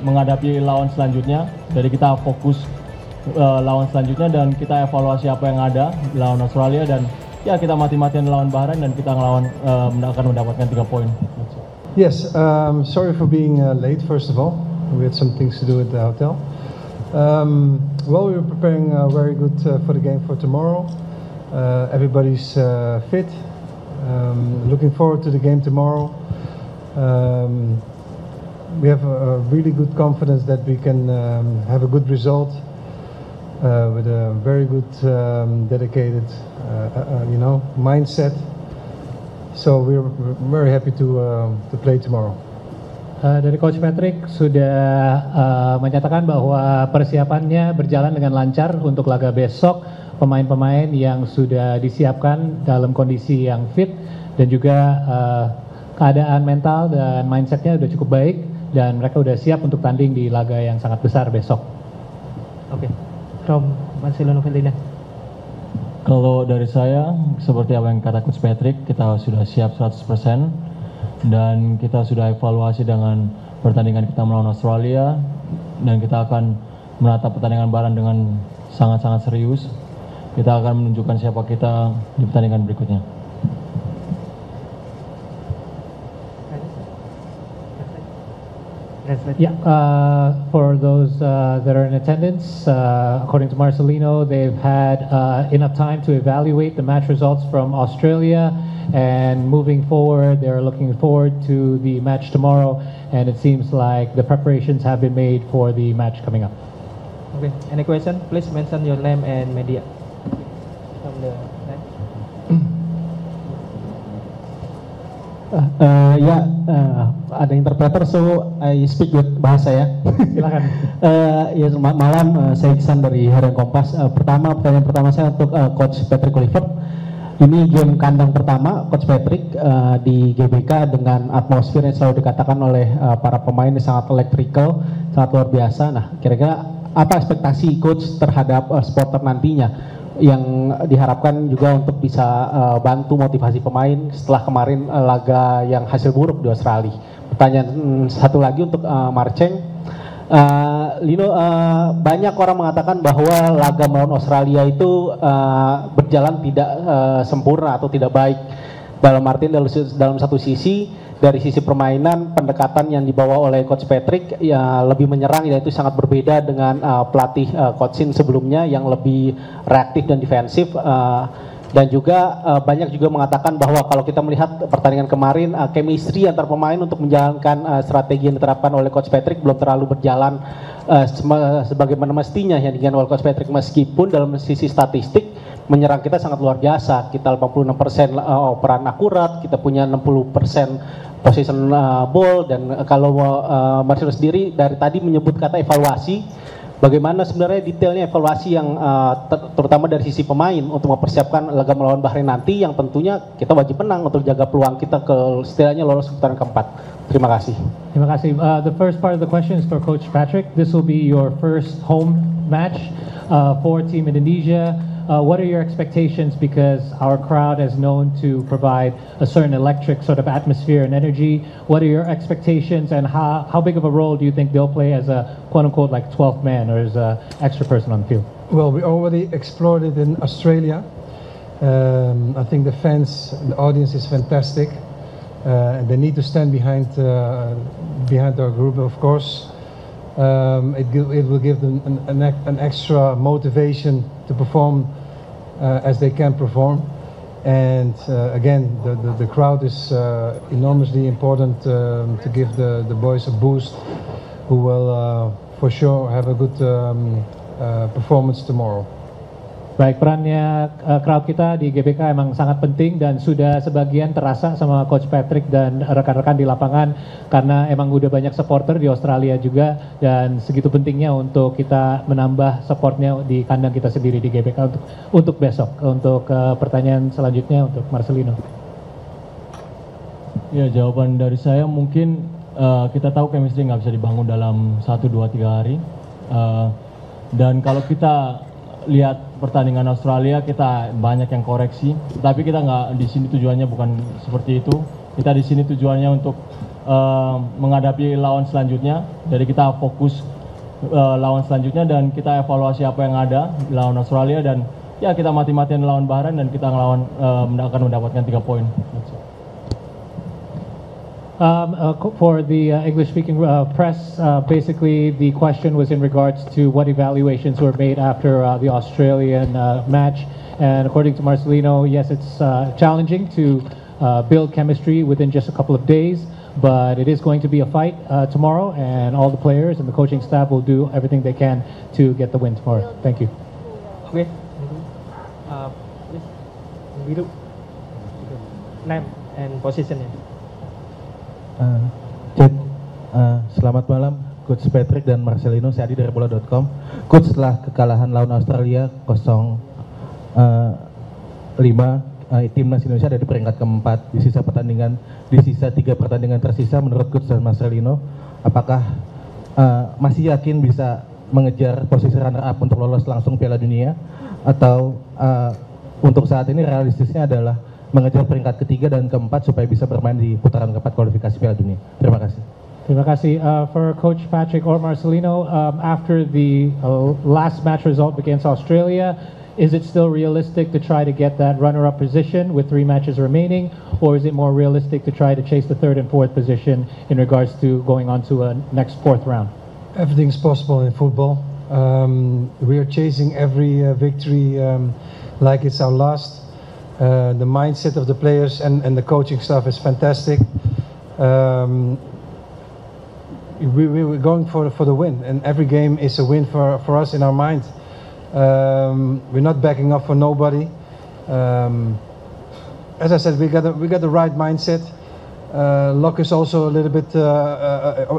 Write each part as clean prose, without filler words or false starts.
menghadapi lawan selanjutnya. Jadi kita fokus lawan selanjutnya dan kita evaluasi apa yang ada di lawan Australia, dan ya kita mati-matian lawan Bahrain dan kita akan mendapatkan 3 poin. Yes, sorry for being late first of all. We had some things to do at the hotel. Well, we were preparing very good for the game for tomorrow. Everybody's fit. Looking forward to the game tomorrow. We have a really good confidence that we can have a good result with a very good dedicated mindset. So we're very happy to play tomorrow. Dari Coach Patrick sudah menyatakan bahwa persiapannya berjalan dengan lancar untuk laga besok. Pemain-pemain yang sudah disiapkan dalam kondisi yang fit, dan juga keadaan mental dan mindsetnya sudah cukup baik, dan mereka sudah siap untuk tanding di laga yang sangat besar besok. Oke, from Marcelino Ferdinand. Kalau dari saya, seperti apa yang kata Coach Patrick, kita sudah siap 100%. Dan kita sudah evaluasi dengan pertandingan kita melawan Australia, dan kita akan menatap pertandingan Bahrain dengan sangat-sangat serius. Kita akan menunjukkan siapa kita di pertandingan berikutnya. Yeah, for those that are in attendance, according to Marcelino, they've had enough time to evaluate the match results from Australia, and moving forward, they're looking forward to the match tomorrow, and it seems like the preparations have been made for the match coming up. Okay, any question? Please mention your name and media. From the ada interpreter, so I speak with bahasa ya. Silakan. Ya, selamat malam, saya Iksan dari Harian Kompas. Pertanyaan pertama saya untuk Coach Patrick Kluivert. Ini game kandang pertama Coach Patrick di GBK dengan atmosfer yang selalu dikatakan oleh para pemain yang sangat electrical, sangat luar biasa. Nah, kira-kira apa ekspektasi Coach terhadap supporter nantinya yang diharapkan juga untuk bisa bantu motivasi pemain setelah kemarin laga yang hasil buruk di Australia? Pertanyaan satu lagi untuk Marceng. Lino, banyak orang mengatakan bahwa laga melawan Australia itu berjalan tidak sempurna atau tidak baik. Dalam artian dalam satu sisi, dari sisi permainan, pendekatan yang dibawa oleh Coach Patrick ya lebih menyerang, yaitu sangat berbeda dengan pelatih Coach Shin sebelumnya yang lebih reaktif dan defensif. Dan juga banyak juga mengatakan bahwa kalau kita melihat pertandingan kemarin, chemistry antar pemain untuk menjalankan strategi yang diterapkan oleh Coach Patrick belum terlalu berjalan sebagaimana mestinya yang diinginkan oleh Coach Patrick, meskipun dalam sisi statistik menyerang kita sangat luar biasa. Kita 86% operan akurat, kita punya 60% possession ball, dan kalau Marcelo sendiri dari tadi menyebut kata evaluasi. Bagaimana sebenarnya detailnya evaluasi yang terutama dari sisi pemain untuk mempersiapkan laga melawan Bahrain nanti, yang tentunya kita wajib menang untuk jaga peluang kita ke setidaknya lolos ke putaran keempat. Terima kasih. Terima kasih. The first part of the question is for Coach Patrick. This will be your first home match for Team Indonesia. What are your expectations, because our crowd is known to provide a certain electric sort of atmosphere and energy? What are your expectations, and how big of a role do you think they'll play as a quote-unquote like 12th man or as an extra person on the field? Well, we already explored it in Australia. I think the fans, the audience is fantastic. And they need to stand behind our group, of course. It will give them an extra motivation to perform as they can perform. And again, the crowd is enormously important to give the boys a boost, who will for sure have a good performance tomorrow. Baik, perannya crowd kita di GBK emang sangat penting dan sudah sebagian terasa sama Coach Patrick dan rekan-rekan di lapangan, karena emang udah banyak supporter di Australia juga, dan segitu pentingnya untuk kita menambah supportnya di kandang kita sendiri di GBK untuk besok. Untuk pertanyaan selanjutnya untuk Marcelino. Ya, jawaban dari saya mungkin kita tahu chemistry nggak bisa dibangun dalam 1, 2, 3 hari. Dan kalau kita lihat pertandingan Australia, kita banyak yang koreksi, tapi kita nggak di sini tujuannya bukan seperti itu. Kita di sini tujuannya untuk menghadapi lawan selanjutnya. Jadi kita fokus lawan selanjutnya dan kita evaluasi apa yang ada di lawan Australia, dan ya kita mati-matian lawan Bahrain dan kita akan mendapatkan 3 poin. For the English-speaking press, basically the question was in regards to what evaluations were made after the Australian match. And according to Marcelino, yes, it's challenging to build chemistry within just a couple of days, but it is going to be a fight tomorrow, and all the players and the coaching staff will do everything they can to get the win tomorrow. Thank you. Okay. Please. Biru. Name and position. Cek, selamat malam Coach Patrick dan Marcelino, saya Adi dari bola.com. Coach, setelah kekalahan lawan Australia 0-5, timnas Indonesia ada di peringkat keempat di sisa 3 pertandingan tersisa. Menurut Coach dan Marcelino, apakah masih yakin bisa mengejar posisi runner up untuk lolos langsung Piala Dunia, atau untuk saat ini realistisnya adalah mengejar peringkat ketiga dan keempat supaya bisa bermain di putaran keempat kualifikasi Piala Dunia? Terima kasih. Terima kasih. For Coach Patrick or Marcelino, after the last match result against Australia, is it still realistic to try to get that runner-up position with 3 matches remaining, or is it more realistic to try to chase the 3rd and 4th position in regards to going on to a next 4th round? Everything's possible in football. We are chasing every victory like it's our last. The mindset of the players and the coaching staff is fantastic. We're going for the win, and every game is a win for us in our mind. We're not backing up for nobody. As I said, we got the right mindset. Luck is also a little bit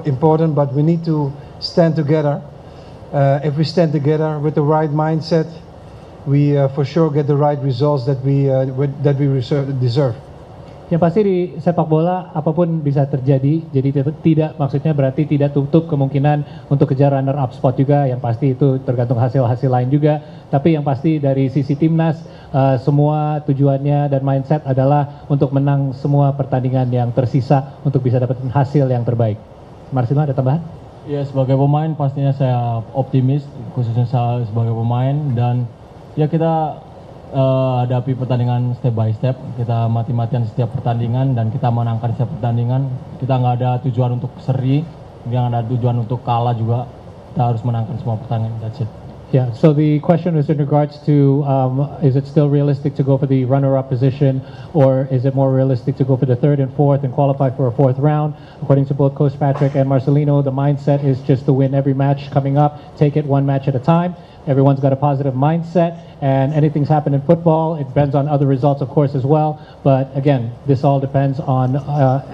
important, but we need to stand together. If we stand together with the right mindset, we for sure get the right results that we deserve. Yang pasti di sepak bola apapun bisa terjadi, jadi tidak maksudnya berarti tidak tutup kemungkinan untuk kejar runner up spot juga. Yang pasti itu tergantung hasil lain juga. Tapi yang pasti dari sisi timnas, semua tujuannya dan mindset adalah untuk menang semua pertandingan yang tersisa untuk bisa dapat hasil yang terbaik. Marcelino, ada tambahan? Ya, sebagai pemain pastinya saya optimis, khususnya saya sebagai pemain, dan ya kita hadapi pertandingan step by step. Kita mati-matian setiap pertandingan dan kita menangkan setiap pertandingan. Kita nggak ada tujuan untuk seri, nggak ada tujuan untuk kalah juga. Kita harus menangkan semua pertandingan. That's it. Yeah, so the question was in regards to is it still realistic to go for the runner-up position, or is it more realistic to go for the 3rd and 4th and qualify for a 4th round? According to both Coach Patrick and Marcelino, the mindset is just to win every match coming up, take it 1 match at a time. Everyone's got a positive mindset, and anything's happened in football. It depends on other results, of course, as well. But again, this all depends on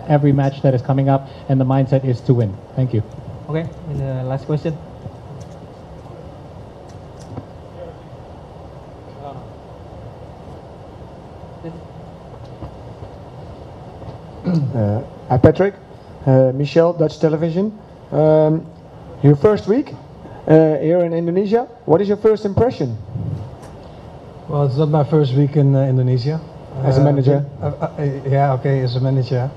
every match that is coming up, and the mindset is to win. Thank you. Okay, and the last question. Hi Patrick, Michel, Dutch Television. Your first week here in Indonesia, what is your first impression? Well, it's not my first week in Indonesia. As a manager? Yeah, okay, as a manager.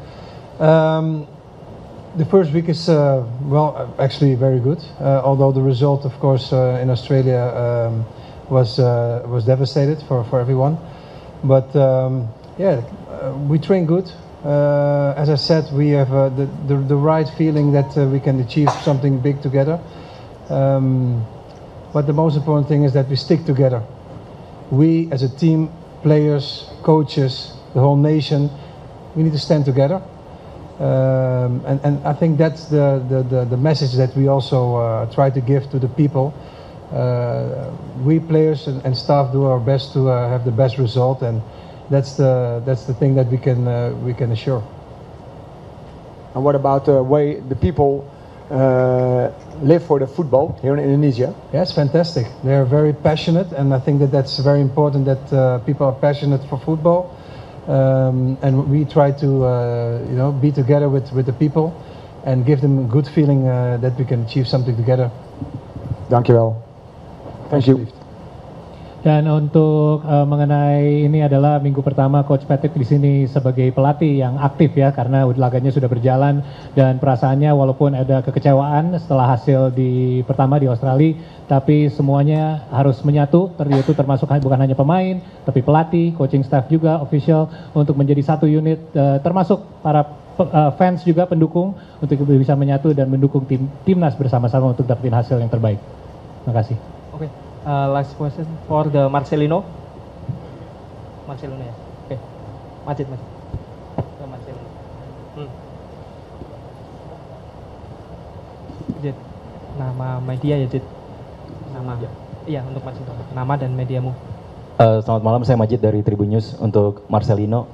The first week is, well, actually very good. Although the result, of course, in Australia was devastated for everyone. But yeah, we train good. As I said, we have the right feeling that we can achieve something big together. But the most important thing is that we stick together. We as a team, players, coaches, the whole nation, we need to stand together. And I think that's the message that we also try to give to the people. We players and staff do our best to have the best result, and that's the thing that we can assure. And what about the way the people live for the football here in Indonesia? Yeah, it's fantastic. They're very passionate, and I think that's very important that people are passionate for football. And we try to be together with the people and give them a good feeling that we can achieve something together. Dankjewel. Thank you. Dan untuk mengenai ini adalah minggu pertama Coach Patrick di sini sebagai pelatih yang aktif ya, karena laganya sudah berjalan dan perasaannya walaupun ada kekecewaan setelah hasil di pertama di Australia, tapi semuanya harus menyatu, yaitu termasuk bukan hanya pemain, tapi pelatih, coaching staff juga, official, untuk menjadi satu unit, termasuk para fans juga pendukung untuk bisa menyatu dan mendukung timnas bersama-sama untuk dapetin hasil yang terbaik. Terima kasih. Oke, last question for the Marcelino. Marcelino ya. Oke. Majid. Ke Marcelino. Jid, nama media ya Jid. Nama. Iya, untuk Marcelino. Nama dan mediamu. Selamat malam, saya Majid dari Tribun News. Untuk Marcelino,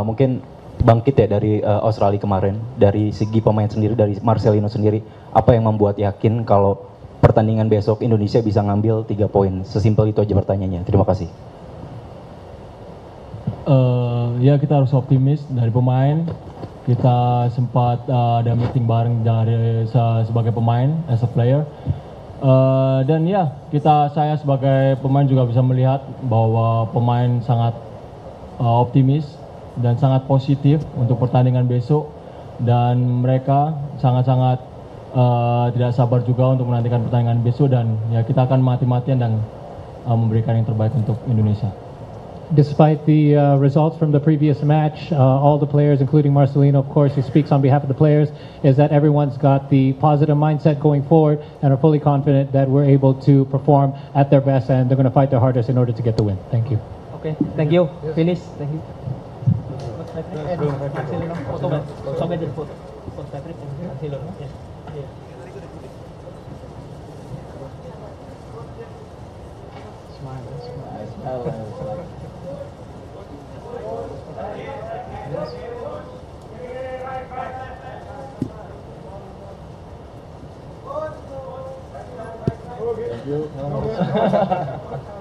mungkin bangkit ya dari Australia kemarin. Dari segi pemain sendiri, dari Marcelino sendiri, apa yang membuat yakin kalau pertandingan besok Indonesia bisa ngambil 3 poin? Sesimpel itu aja pertanyaannya. Terima kasih. Ya kita harus optimis dari pemain. Kita sempat ada meeting bareng dari sebagai pemain, as a player. Dan ya saya sebagai pemain juga bisa melihat bahwa pemain sangat optimis dan sangat positif untuk pertandingan besok, dan mereka sangat-sangat tidak sabar juga untuk menantikan pertandingan besok, dan ya kita akan mati-matian dan memberikan yang terbaik untuk Indonesia. Despite the results from the previous match, all the players, including Marcelino, of course, he speaks on behalf of the players, is that everyone's got the positive mindset going forward and are fully confident that we're able to perform at their best, and they're going to fight their hardest in order to get the win. Thank you. Oke, thank you. Finish. Thank you. Marcelino, foto kan? Sampai jadi foto. Coach Patrick dan Marcelino. Ya. Thank you.